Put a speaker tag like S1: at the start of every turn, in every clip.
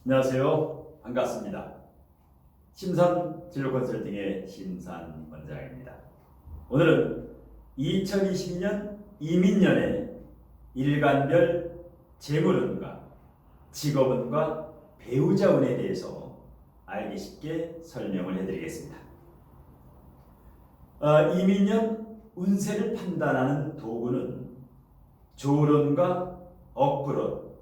S1: 안녕하세요. 반갑습니다. 심산 진로 컨설팅의 심산 원장입니다. 오늘은 2022년 이민년의 일간별 재물운과 직업운과 배우자운에 대해서 알기 쉽게 설명을 해드리겠습니다. 이민년 운세를 판단하는 도구는 조론과 억부론,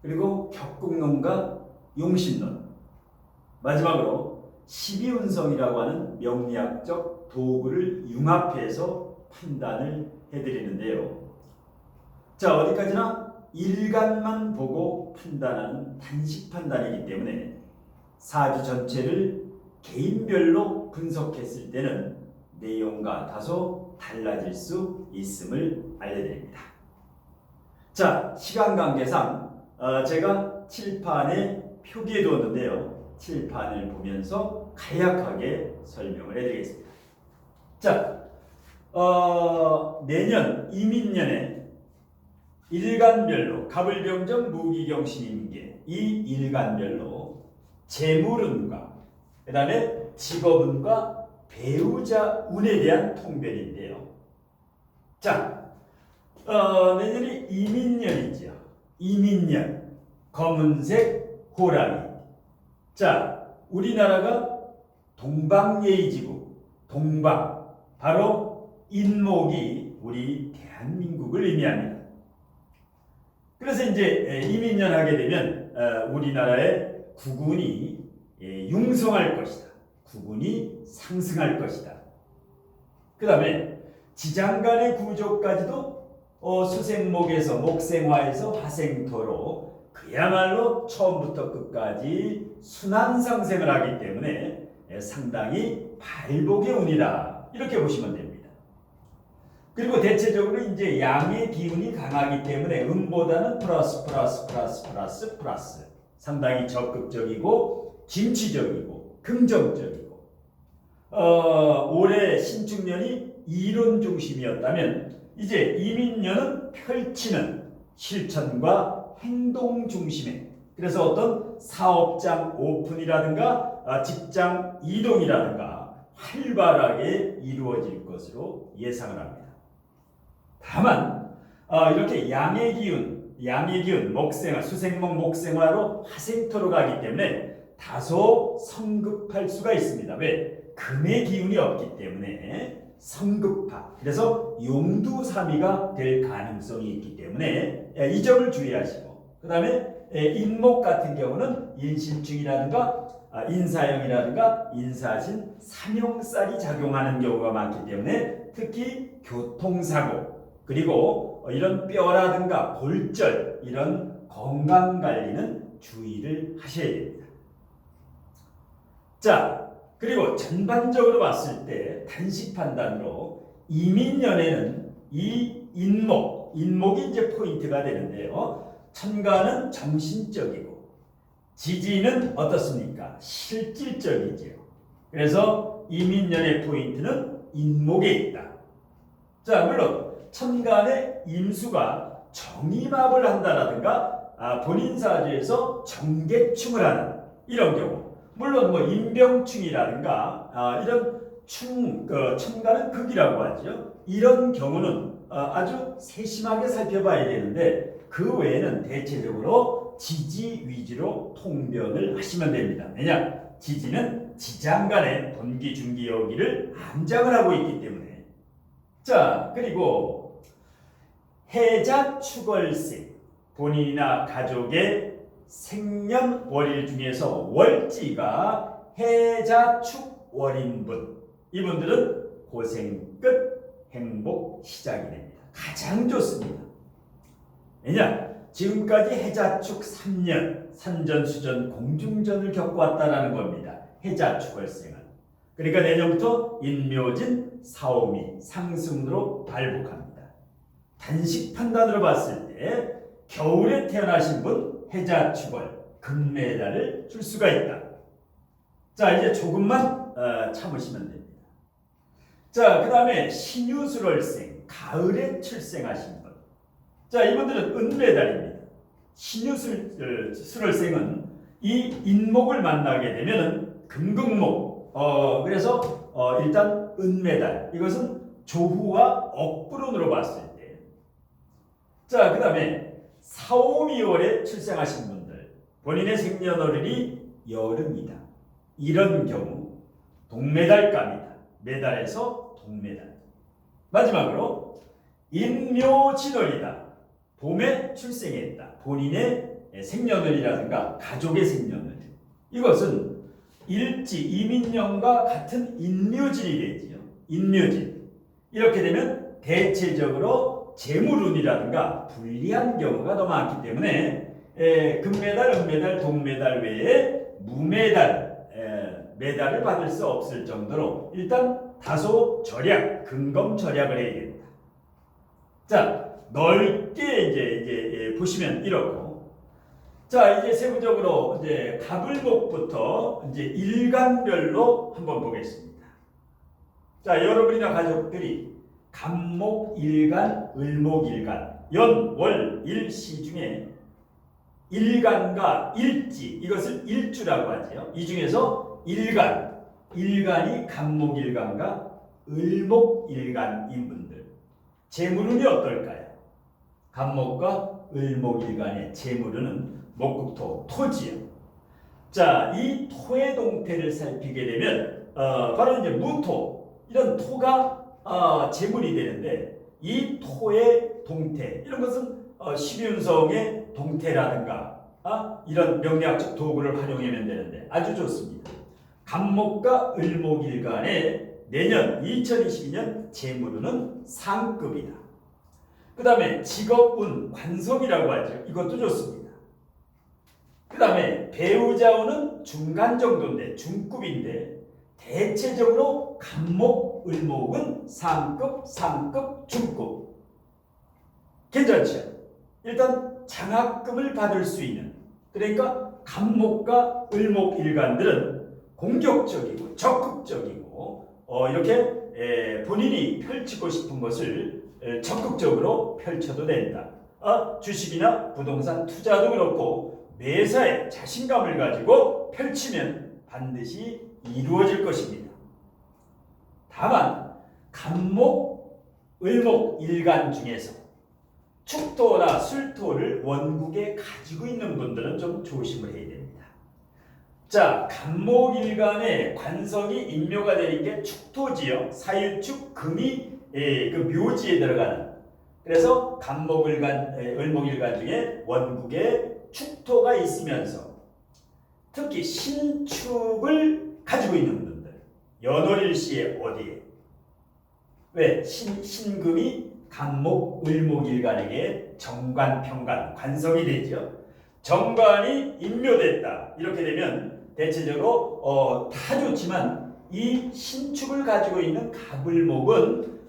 S1: 그리고 격국론과 용신론, 마지막으로 12운성이라고 하는 명리학적 도구를 융합해서 판단을 해드리는데요. 자, 어디까지나 일간만 보고 판단하는 단식 판단이기 때문에 사주 전체를 개인별로 분석했을 때는 내용과 다소 달라질 수 있음을 알려드립니다. 자, 시간 관계상 제가 칠판에 표기해 두었는데요. 칠판을 보면서 간략하게 설명을 해드리겠습니다. 자, 내년 이민년에 일간별로 갑을병정 무기경신임계 이 일간별로 재물운과 그 다음에 직업운과 배우자운에 대한 통변인데요. 자, 내년이 이민년이죠. 이민년 검은색 호랑이. 자, 우리나라가 동방예의지구, 동방, 바로 인목이 우리 대한민국을 의미합니다. 그래서 이제 이민년 하게 되면 우리나라의 국운이 융성할 것이다. 국운이 상승할 것이다. 그 다음에 지장간의 구조까지도 수생목에서 목생화에서 화생토로 그야말로 처음부터 끝까지 순환상생을 하기 때문에 상당히 발복의 운이다, 이렇게 보시면 됩니다. 그리고 대체적으로 이제 양의 기운이 강하기 때문에 음보다는 플러스 상당히 적극적이고 진취적이고 긍정적이고, 올해 신축년이 이론 중심이었다면 이제 이민년은 펼치는 실천과 행동 중심에, 그래서 어떤 사업장 오픈이라든가 직장 이동이라든가 활발하게 이루어질 것으로 예상을 합니다. 다만 이렇게 양의 기운 목생화, 수생목 목생화로 화생토로 가기 때문에 다소 성급할 수가 있습니다. 왜? 금의 기운이 없기 때문에 성급화, 그래서 용두사미가 될 가능성이 있기 때문에 이 점을 주의하시고, 그 다음에 인목 같은 경우는 인신충이라든가 인사형이라든가 인사신, 삼형살이 작용하는 경우가 많기 때문에 특히 교통사고, 그리고 이런 뼈라든가 골절, 이런 건강관리는 주의를 하셔야 됩니다. 자, 그리고 전반적으로 봤을 때 단식 판단으로 이민년에는 이 인목이 이제 포인트가 되는데요. 천간은 정신적이고 지지는 어떻습니까? 실질적이지요. 그래서 이민년의 포인트는 인목에 있다. 자, 물론 천간의 임수가 정임합을 한다라든가 본인 사주에서 정계충을 하는 이런 경우, 물론 인병충이라든가 이런 천간은 극이라고 하죠. 이런 경우는 아주 세심하게 살펴봐야 되는데, 그 외에는 대체적으로 지지 위주로 통변을 하시면 됩니다. 왜냐? 지지는 지장간의 본기, 중기, 여기를 암장을 하고 있기 때문에. 자, 그리고 해자 축월생, 본인이나 가족의 생년월일 중에서 월지가 해자축 월인분, 이분들은 고생 끝 행복 시작이 됩니다. 가장 좋습니다. 왜냐? 지금까지 해자축 3년 산전수전 공중전을 겪어왔다라는 겁니다. 해자축월생은. 그러니까 내년부터 인묘진 사오미 상승으로 발복합니다. 단식 판단으로 봤을 때 겨울에 태어나신 분 해자축월 금메달을 줄 수가 있다. 자, 이제 조금만 참으시면 됩니다. 자, 그 다음에 신유술월생, 가을에 출생하신 분. 자, 이분들은 은메달입니다. 신유술월생은 이 인목을 만나게 되면은 금극목. 그래서 일단 은메달. 이것은 조후와 억불운으로 봤을 때. 자, 그다음에 사오미월에 출생하신 분들, 본인의 생년월일이 여름이다. 이런 경우 동메달감이다. 메달에서 동메달. 마지막으로 인묘진월이다. 봄에 출생했다. 본인의 생년월이라든가 가족의 생년월. 이것은 일지 이민년과 같은 인묘진이 되지요. 인묘진. 이렇게 되면 대체적으로 재물운이라든가 불리한 경우가 더 많기 때문에 금메달, 은메달, 동메달 외에 무메달, 메달을 받을 수 없을 정도로 일단 다소 절약, 근검 절약을 해야 됩니다. 자, 넓게 이제 보시면 이렇고, 자, 이제 세부적으로 이제 갑을목부터 이제 일간별로 한번 보겠습니다. 자, 여러분이나 가족들이 갑목 일간, 을목 일간, 연, 월, 일시 중에 일간과 일지, 이것을 일주라고 하죠. 이 중에서 일간이 갑목 일간과 을목 일간인 분들, 재물운이 어떨까요? 갑목과 을목 일간의 재물운은 목국토, 토지요. 자, 이 토의 동태를 살피게 되면 바로 이제 무토, 이런 토가 재물이 되는데, 이 토의 동태, 이런 것은 십윤성의 동태라든가 이런 명리학적 도구를 활용하면 되는데 아주 좋습니다. 갑목과 을목일간의 내년 2022년 재물운은 상급이다. 그 다음에 직업운, 관성이라고 하죠. 이것도 좋습니다. 그 다음에 배우자운은 중간 정도인데, 중급인데, 대체적으로 갑목, 을목은 상급, 중급. 괜찮죠? 일단 장학금을 받을 수 있는, 그러니까 갑목과 을목 일간들은 공격적이고 적극적이고 이렇게 본인이 펼치고 싶은 것을 적극적으로 펼쳐도 된다. 주식이나 부동산 투자도 그렇고 매사에 자신감을 가지고 펼치면 반드시 이루어질 것입니다. 다만 갑목, 을목 일간 중에서 축토나 술토를 원국에 가지고 있는 분들은 좀 조심을 해야 됩니다. 자, 갑목일간의 관성이 인묘가 되는 게 축토지요. 사유축, 금이 그 묘지에 들어가는. 그래서 갑목일간, 을목일간 중에 원국에 축토가 있으면서 특히 신축을 가지고 있는 분들, 연월일시에 어디에? 왜? 신금이 갑목, 을목일간에게 정관, 평관, 관성이 되죠. 정관이 인묘됐다. 이렇게 되면 대체적으로 다 좋지만 이 신축을 가지고 있는 갑을목은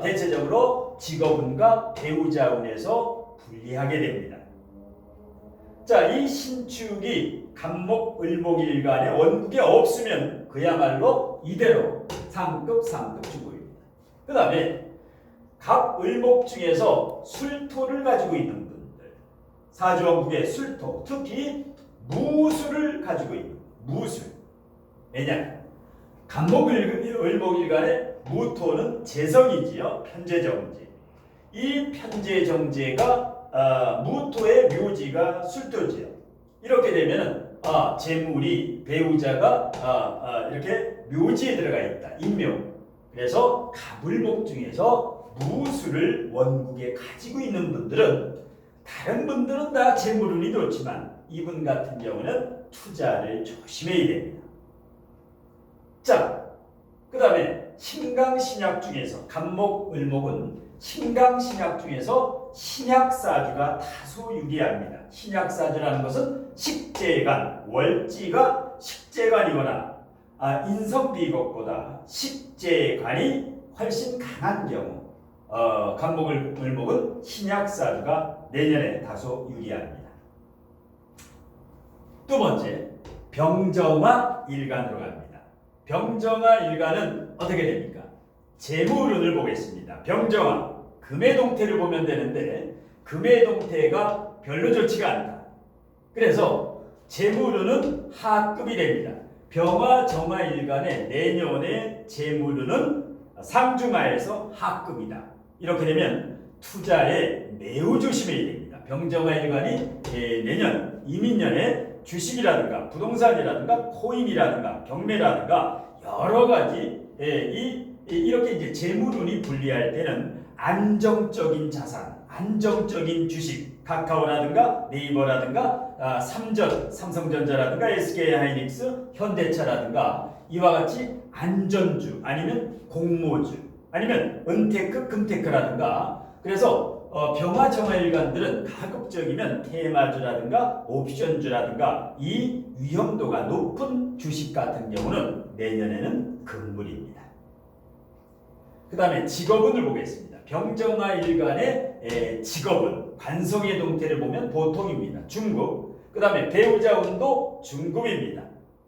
S1: 대체적으로 직업운과 배우자운에서 불리하게 됩니다. 자, 이 신축이 갑목, 을목일간의 원국에 없으면 그야말로 이대로 상급, 중급입니다. 그 다음에 갑, 을목 중에서 술토를 가지고 있는 분들, 사주원국의 술토, 특히 무술을 가지고 있는 무술. 왜냐? 갑목, 을목일간의 무토는 재성이지요. 편재정제. 이 편재정제가 무토의 묘지가 술토지요. 이렇게 되면은 재물이 배우자가 이렇게 묘지에 들어가 있다. 인묘. 그래서 갑을목 중에서 무술을 원국에 가지고 있는 분들은, 다른 분들은 다 재물운이 좋지만 이분 같은 경우는 투자를 조심해야 됩니다. 자, 그 다음에 신강신약 중에서 갑목, 을목은 신강신약 중에서 신약사주가 다소 유리합니다. 신약사주라는 것은 식재간, 월지가 식재간이거나 인성비겁보다 식재간이 훨씬 강한 경우 갑목, 을목은 신약사주가 내년에 다소 유리합니다. 두 번째, 병정화 일간으로 갑니다. 병정화 일간은 어떻게 됩니까? 재물운을 보겠습니다. 병정화, 금의 동태를 보면 되는데 금의 동태가 별로 좋지가 않다. 그래서 재물운은 하급이 됩니다. 병화 정화 일간의 내년의 재물운은 상중하에서 하급이다. 이렇게 되면 투자에 매우 조심해야 됩니다. 병정화 일간이 내년 이민년에 주식이라든가 부동산이라든가 코인이라든가 경매라든가 여러 가지 이렇게 이제 재물운이 불리할 때는 안정적인 자산, 안정적인 주식, 카카오라든가 네이버라든가 삼성전자라든가 SK하이닉스, 현대차라든가 이와 같이 안전주 아니면 공모주 아니면 은테크, 금테크라든가 그래서 병화 정화 일간들은 가급적이면 테마주라든가 옵션주라든가 이 위험도가 높은 주식 같은 경우는 내년에는 금물입니다. 그 다음에 직업운을 보겠습니다. 병정화 일간의 직업운, 관성의 동태를 보면 보통입니다. 중급. 그 다음에 배우자 운도 중급입니다.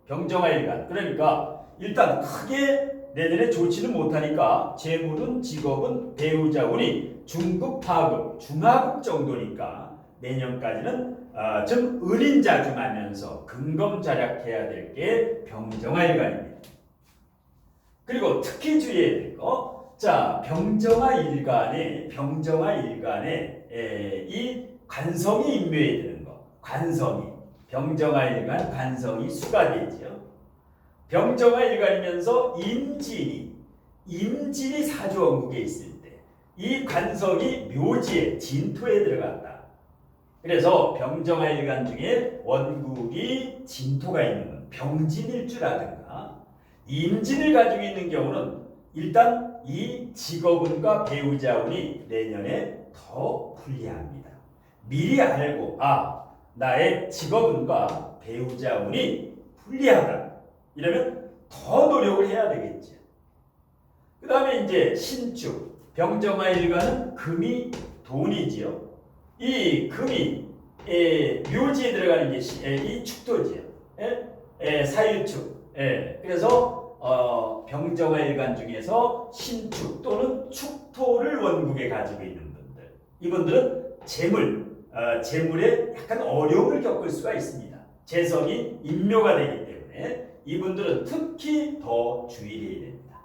S1: 병정화 일간. 그러니까 일단 크게 내년에 좋지는 못하니까 재물운, 직업운, 배우자 운이 중급, 하급, 중하급 정도니까 내년까지는 좀 은인자중하면서 근검자략해야 될 게 병정화 일간입니다. 그리고 특히 주의해야 될 거. 자, 병정화 일간에 이 관성이 임묘해 드는 거. 관성이 병정화 일간 관성이 수가 되지요. 병정화 일간이면서 임진이 사주원국에 있을 때 이 관성이 묘지에 진토에 들어간다. 그래서 병정화 일간 중에 원국이 진토가 있는 건 병진일주라든가 임진을 가지고 있는 경우는 일단 이 직업운과 배우자운이 내년에 더 불리합니다. 미리 알고 나의 직업운과 배우자운이 불리하다. 이러면 더 노력을 해야 되겠죠. 그 다음에 이제 신축, 병정화 일간은 금이 돈이지요. 이 금이 묘지에 들어가는 게 이 축토지요. 사유축. 그래서 병정화 일간 중에서 신축 또는 축토를 원국에 가지고 있는 분들, 이분들은 재물에 약간 어려움을 겪을 수가 있습니다. 재성이 인묘가 되기 때문에 이분들은 특히 더 주의해야 됩니다.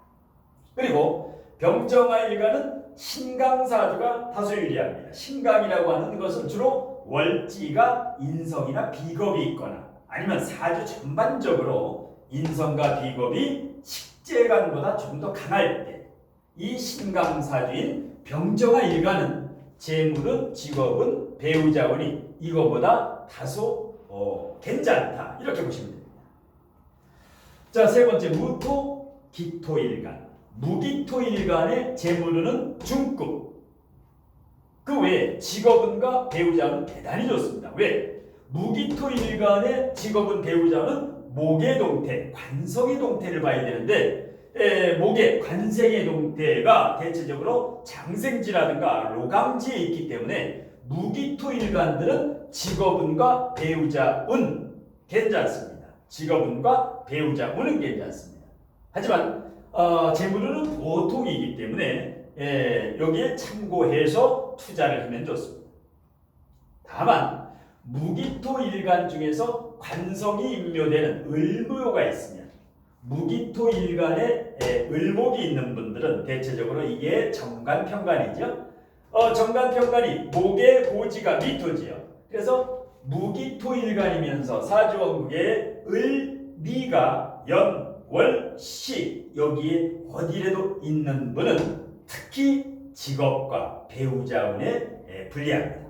S1: 그리고 병정화 일간은 신강사주가 다소 유리합니다. 신강이라고 하는 것은 주로 월지가 인성이나 비겁이 있거나 아니면 사주 전반적으로 인성과 비겁이 식재간보다 좀 더 강할 때 이 신강사주인 병정화 일간은 재물은, 직업은, 배우자운이 이거보다 다소 괜찮다. 이렇게 보시면 됩니다. 자, 세 번째 무토, 기토 일간. 무기토 일간의 재물운은 중급. 그 외에 직업운과 배우자운은 대단히 좋습니다. 왜? 무기토 일간의 직업운, 배우자운은 목의 동태, 관성의 동태를 봐야 되는데 목의 관생의 동태가 대체적으로 장생지라든가 로감지에 있기 때문에 무기토 일간들은 직업운과 배우자운 괜찮습니다. 직업운과 배우자운은 괜찮습니다. 하지만 재물운은 보통이기 때문에 여기에 참고해서 투자를 하면 좋습니다. 다만 무기토 일간 중에서 관성이 임묘되는 을묘가 있으면 무기토 일간에 을목이 있는 분들은 대체적으로 이게 정관평관이죠. 정관평관이 목의 고지가 미토지요. 그래서 무기토 일간이면서 사주원국에 을, 미가 연, 월, 시 여기에 어디라도 있는 분은 특히 직업과 배우자운에 불리합니다.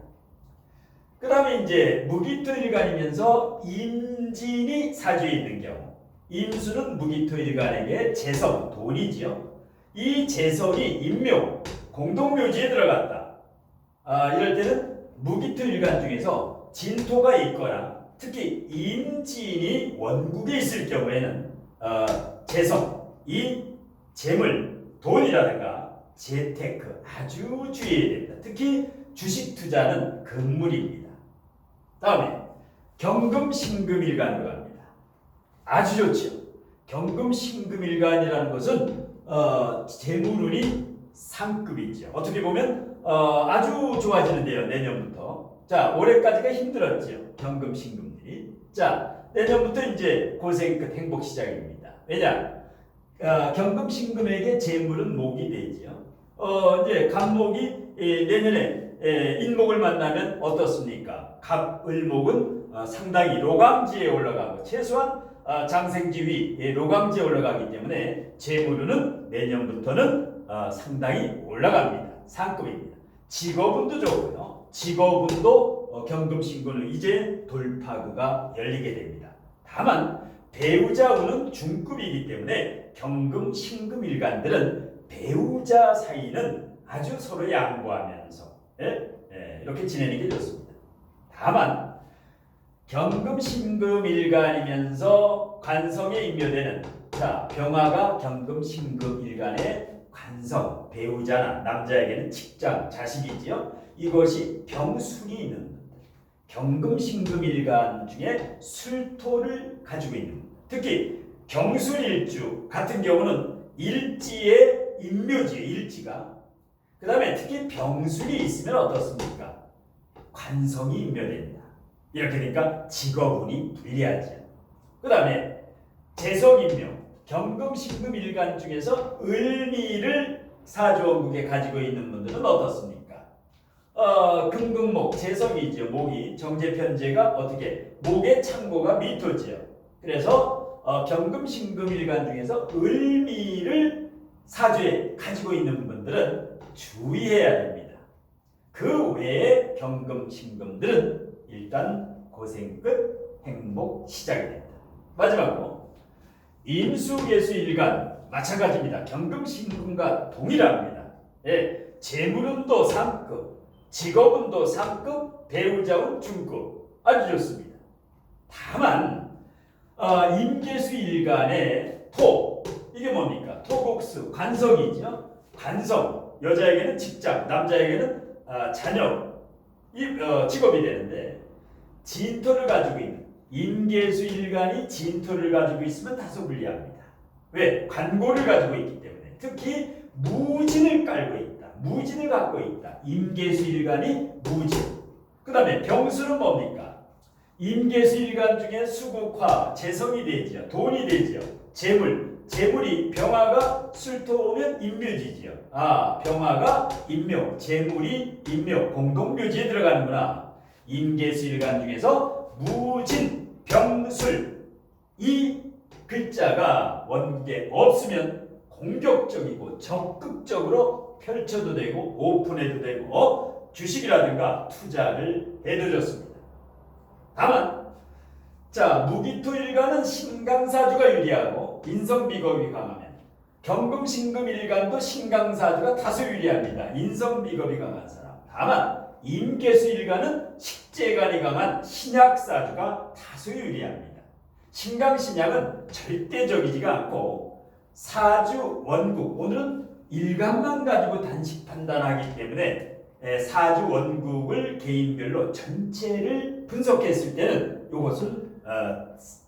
S1: 그 다음에 이제 무기토 일간이면서 임진이 사주에 있는 경우 임수는 무기토 일간에게 재성, 돈이지요. 이 재성이 임묘, 공동묘지에 들어갔다. 이럴 때는 무기토 일간 중에서 진토가 있거나 특히 임진이 원국에 있을 경우에는 재성, 이 재물, 돈이라든가 재테크 아주 주의해야 됩니다. 특히 주식 투자는 금물입니다. 다음에 경금, 신금 일간으로 갑니다. 아주 좋죠. 경금, 신금 일간이라는 것은 재물운이 상급이죠. 어떻게 보면 아주 좋아지는데요. 내년부터. 자, 올해까지가 힘들었죠. 경금, 신금들이. 자, 내년부터 이제 고생 끝 행복 시작입니다. 왜냐? 경금신금에게 재물은 목이 되죠. 이제 갑목이 내년에 인목을 만나면 어떻습니까? 갑을목은 상당히 로강지에 올라가고 최소한 장생지위 로강지에 올라가기 때문에 재물은 내년부터는 상당히 올라갑니다. 상급입니다. 직업운도 좋고요. 직업운도 경금신금은 이제 돌파구가 열리게 됩니다. 다만 배우자운은 중급이기 때문에 경금, 신금 일간들은 배우자 사이는 아주 서로 양보하면서 이렇게 지내는 게 좋습니다. 다만 경금, 신금 일간이면서 관성에 인묘되는 병화가 경금, 신금 일간의 관성, 배우자나 남자에게는 직장, 자식이지요. 이것이 병술이 있는 분들, 경금, 신금 일간 중에 술토를 가지고 있는 분들, 특히 경술일주 같은 경우는 일지의 인묘지의 일지가 그 다음에 특히 병술이 있으면 어떻습니까? 관성이 인묘됩니다. 이렇게 되니까 직업운이 불리하죠. 그 다음에 재성인묘, 경금, 신금 일간 중에서 을미를 사주원국에 가지고 있는 분들은 어떻습니까? 금금목, 재성이죠. 목이 정제편제가 어떻게 목의 창고가 미토지요. 그래서 경금, 신금 일간 중에서 을미를 사주에 가지고 있는 분들은 주의해야 됩니다. 그 외에 경금, 신금들은 일단 고생 끝 행복 시작이 됩니다. 마지막으로 임수개수 일간 마찬가지입니다. 경금, 신금과 동일합니다. 재물운도 3급, 직업운도 3급, 배우자운 중급 아주 좋습니다. 다만 임계수 일간의 토, 이게 뭡니까? 토국수, 관성이죠. 관성, 여자에게는 직장, 남자에게는 자녀, 직업이 되는데 진토를 가지고 있는 임계수 일간이 진토를 가지고 있으면 다소 불리합니다. 왜? 관고를 가지고 있기 때문에. 특히 무진을 깔고 있다. 무진을 갖고 있다. 임계수 일간이 무진. 그 다음에 병술은 뭡니까? 임계수 일간 중에 수국화, 재성이 되지요. 돈이 되지요. 재물이 병화가 술토 오면 임묘지지요. 병화가 임묘, 재물이 임묘, 공동묘지에 들어가는구나. 임계수 일간 중에서 무진, 병술 이 글자가 원국에 없으면 공격적이고 적극적으로 펼쳐도 되고 오픈해도 되고 주식이라든가 투자를 해도 좋습니다. 다만 무기토 일간은 신강사주가 유리하고 인성비겁이 강하면 경금, 신금 일간도 신강사주가 다소 유리합니다. 인성비겁이 강한 사람. 다만 임계수 일간은 식재간이 강한 신약사주가 다소 유리합니다. 신강신약은 절대적이지가 않고 사주 원국, 오늘은 일간만 가지고 단식 판단하기 때문에 사주 원국을 개인별로 전체를 분석했을 때는 이것은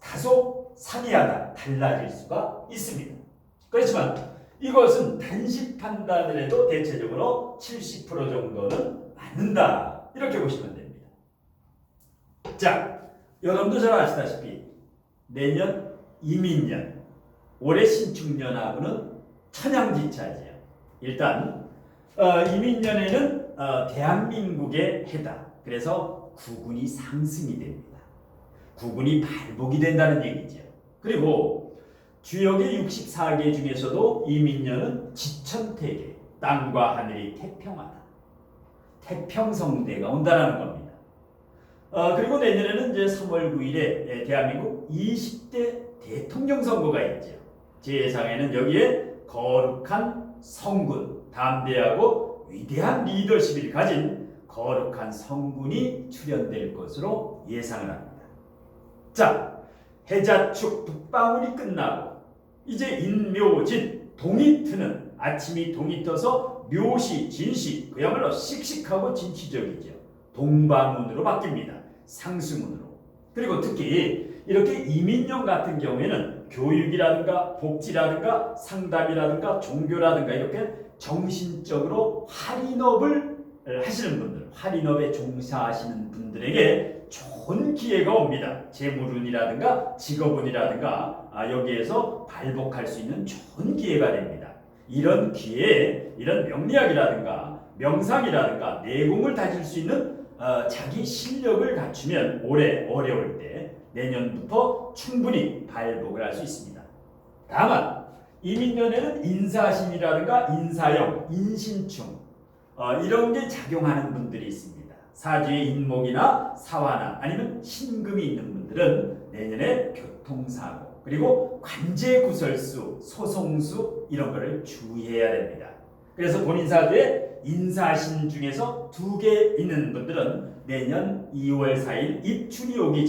S1: 다소 상이하다, 달라질 수가 있습니다. 그렇지만 이것은 단식 판단을 해도 대체적으로 70% 정도는 맞는다, 이렇게 보시면 됩니다. 여러분도 잘 아시다시피 내년 이민년, 올해 신축년하고는 천양지차지요. 일단 이민년에는 대한민국의 해다. 그래서 구군이 상승이 됩니다. 구군이 발복이 된다는 얘기죠. 그리고 주역의 64개 중에서도 이민년은 지천태계, 땅과 하늘이 태평하다. 태평성대가 온다는 겁니다. 그리고 내년에는 이제 3월 9일에 대한민국 20대 대통령 선거가 있죠. 제 예상에는 여기에 거룩한 성군, 담대하고 위대한 리더십을 가진 거룩한 성군이 출연될 것으로 예상을 합니다. 해자축 북방울이 끝나고 이제 인묘진, 동이 트는, 아침이 동이 떠서 묘시, 진시, 그야말로 씩씩하고 진취적이죠. 동방운으로 바뀝니다. 상승운으로. 그리고 특히 이렇게 이민년 같은 경우에는 교육이라든가 복지라든가 상담이라든가 종교라든가 이렇게 정신적으로 할인업을 하시는 분들, 할인업에 종사하시는 분들에게 좋은 기회가 옵니다. 재물운이라든가 직업운이라든가 여기에서 발복할 수 있는 좋은 기회가 됩니다. 이런 기회에 이런 명리학이라든가 명상이라든가 내공을 다질 수 있는 자기 실력을 갖추면 올해 어려울 때 내년부터 충분히 발복을 할 수 있습니다. 다만 이민년에는 인사신이라든가 인사형, 인신충 이런 게 작용하는 분들이 있습니다. 사주에 인목이나 사화나 아니면 신금이 있는 분들은 내년에 교통사고 그리고 관제구설수, 소송수 이런 거를 주의해야 됩니다. 그래서 본인 사주에 인사신 중에서 2개 있는 분들은 내년 2월 4일 입춘이 오기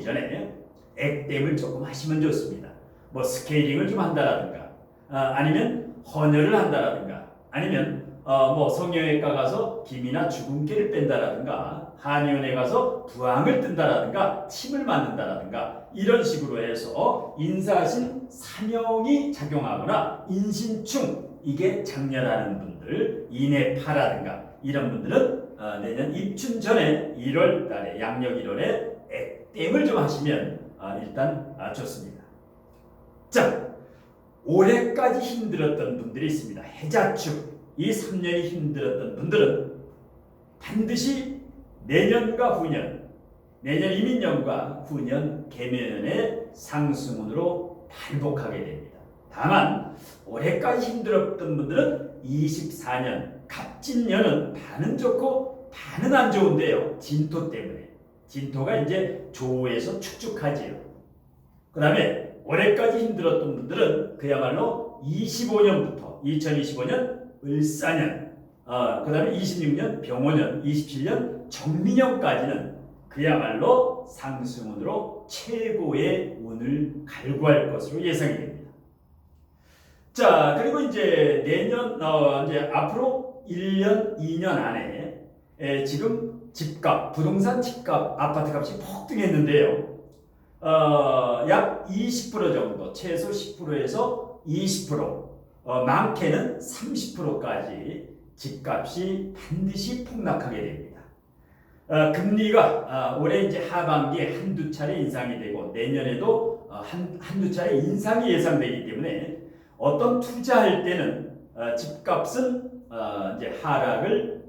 S1: 전에 액땜을 조금 하시면 좋습니다. 뭐 스케일링을 좀 한다라든가 아니면 헌혈을 한다라든가 아니면 뭐 성형외과 가서 기미나 주근깨를 뺀다라든가 한의원에 가서 부항을 뜬다라든가 침을 맞는다라든가 이런 식으로 해서 인사신 사명이 작용하거나 인신충 이게 장렬하는 분들 인해파라든가 이런 분들은 내년 입춘 전에 1월 달에 양력 1월에 액땜을 좀 하시면 일단 좋습니다. 자, 올해까지 힘들었던 분들이 있습니다. 해자축 이 3년이 힘들었던 분들은 반드시 내년과 후년, 내년 이민년과 후년 개묘년의 상승운으로 발복하게 됩니다. 다만 올해까지 힘들었던 분들은 24년 갑진년은 반은 좋고 반은 안 좋은데요. 진토 때문에. 진토가 이제 조에서 축축하지요. 그 다음에 올해까지 힘들었던 분들은 그야말로 25년부터 2025년 을사년, 그 다음에 26년 병오년, 27년 정민년까지는 그야말로 상승운으로 최고의 운을 갈구할 것으로 예상이 됩니다. 자, 그리고 이제 내년, 이제 앞으로 1년, 2년 안에 지금 집값, 부동산 집값, 아파트 값이 폭등했는데요. 약 20% 정도, 최소 10%에서 20%, 많게는 30%까지 집값이 반드시 폭락하게 됩니다. 금리가 올해 이제 하반기에 한두 차례 인상이 되고 내년에도 한두 차례 인상이 예상되기 때문에 어떤 투자할 때는 집값은 이제 하락을